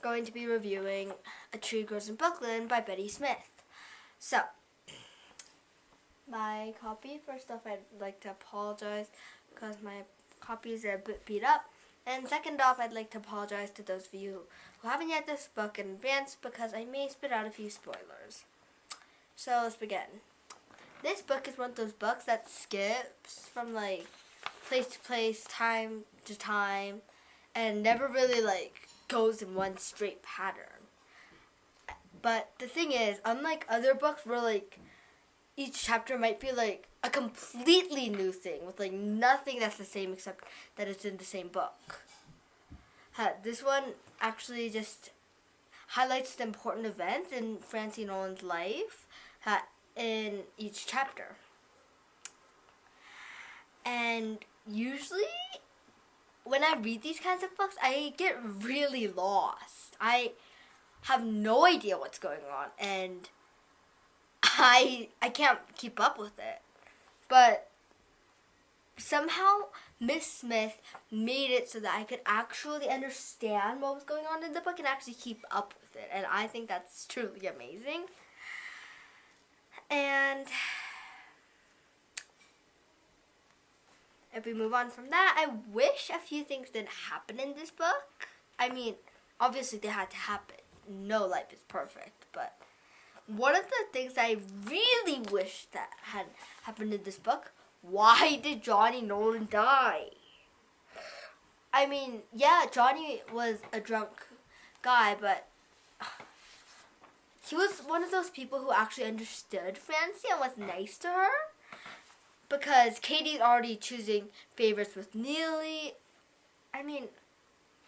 going to be reviewing A Tree Grows in Brooklyn by Betty Smith. So, my copy, first off, I'd like to apologize because my copies are a bit beat up. And second off, I'd like to apologize to those of you who haven't yet this book in advance because I may spit out a few spoilers. So, let's begin. This book is one of those books that skips from, place to place, time to time, and never really, goes in one straight pattern. But the thing is, unlike other books where, each chapter might be, a completely new thing with, nothing that's the same except that it's in the same book. This one actually just highlights the important events in Francie Nolan's life in each chapter. And usually, when I read these kinds of books, I get really lost. I have no idea what's going on, and I can't keep up with it. But somehow Miss Smith made it so that I could actually understand what was going on in the book and actually keep up with it. And I think that's truly amazing. And if we move on from that, I wish a few things didn't happen in this book. I mean, obviously they had to happen. No life is perfect, but one of the things I really wish that had happened in this book, why did Johnny Nolan die? I mean, yeah, Johnny was a drunk guy, but he was one of those people who actually understood Francie and was nice to her. Because Katie's already choosing favorites with Neely. I mean,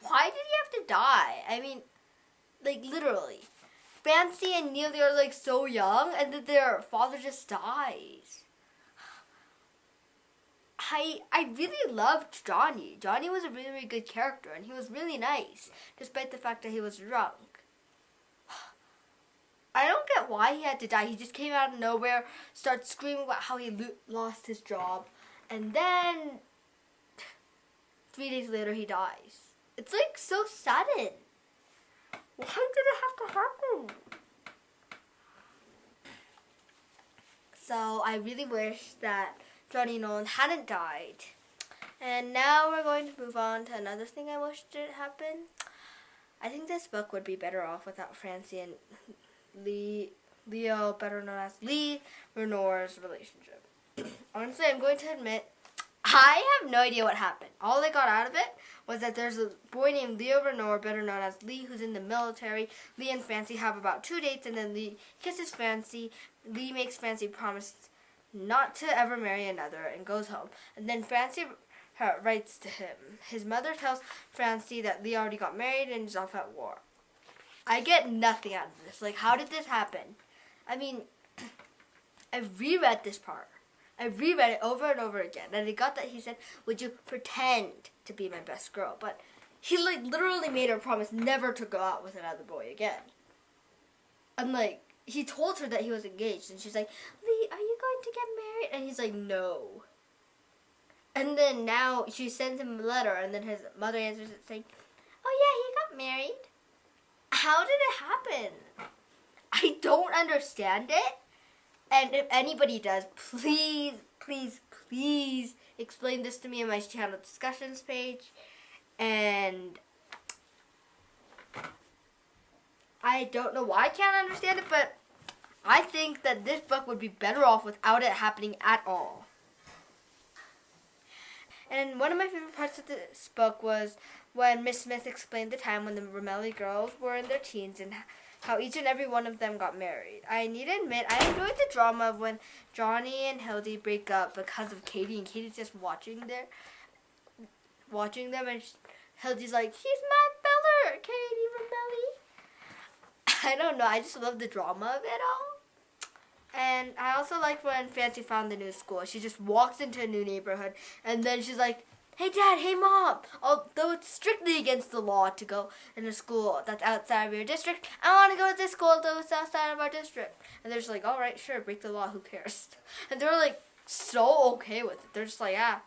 why did he have to die? I mean, literally. Francie and Neely are, so young, and then their father just dies. I really loved Johnny. Johnny was a really, really good character, and he was really nice, despite the fact that he was drunk. I don't get why he had to die. He just came out of nowhere, started screaming about how he lost his job, and then 3 days later he dies. It's so sudden. Why did it have to happen? So I really wish that Johnny Nolan hadn't died. And now we're going to move on to another thing I wish didn't happen. I think this book would be better off without Francie and Leo, better known as Lee Renoir's relationship. Honestly, I'm going to admit, I have no idea what happened. All I got out of it was that there's a boy named Leo Renoir, better known as Lee, who's in the military. Lee and Francie have about 2 dates, and then Lee kisses Francie. Lee makes Francie promise not to ever marry another and goes home. And then Francie writes to him. His mother tells Francie that Lee already got married and is off at war. I get nothing out of this. How did this happen? I mean, I reread this part. I reread it over and over again. And I got that he said, would you pretend to be my best girl? But he, literally made her promise never to go out with another boy again. And, he told her that he was engaged. And she's like, Lee, are you going to get married? And he's like, no. And then now she sends him a letter. And then his mother answers it saying, oh, yeah, he got married. How did it happen? I don't understand it. And if anybody does, please, please, please explain this to me in my channel discussions page. And I don't know why I can't understand it, but I think that this book would be better off without it happening at all. And one of my favorite parts of this book was when Miss Smith explained the time when the Ramelli girls were in their teens and how each and every one of them got married. I need to admit, I enjoyed the drama of when Johnny and Hildy break up because of Katie, and Katie's just watching them, and Hildy's like, she's my feller, Katie Ramelli. I don't know, I just love the drama of it all. And I also liked when Francie found the new school. She just walks into a new neighborhood, and then she's like, hey Dad, hey Mom, although it's strictly against the law to go in a school that's outside of your district, I want to go to this school though it's outside of our district. And they're just like, alright, sure, break the law, who cares? And they're so okay with it. They're just like, yeah,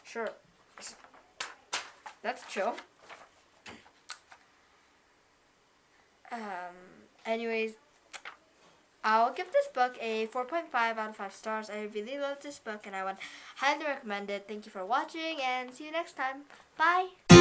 sure. That's chill. Anyways, I'll give this book a 4.5 out of 5 stars. I really love this book and I would highly recommend it. Thank you for watching and see you next time. Bye!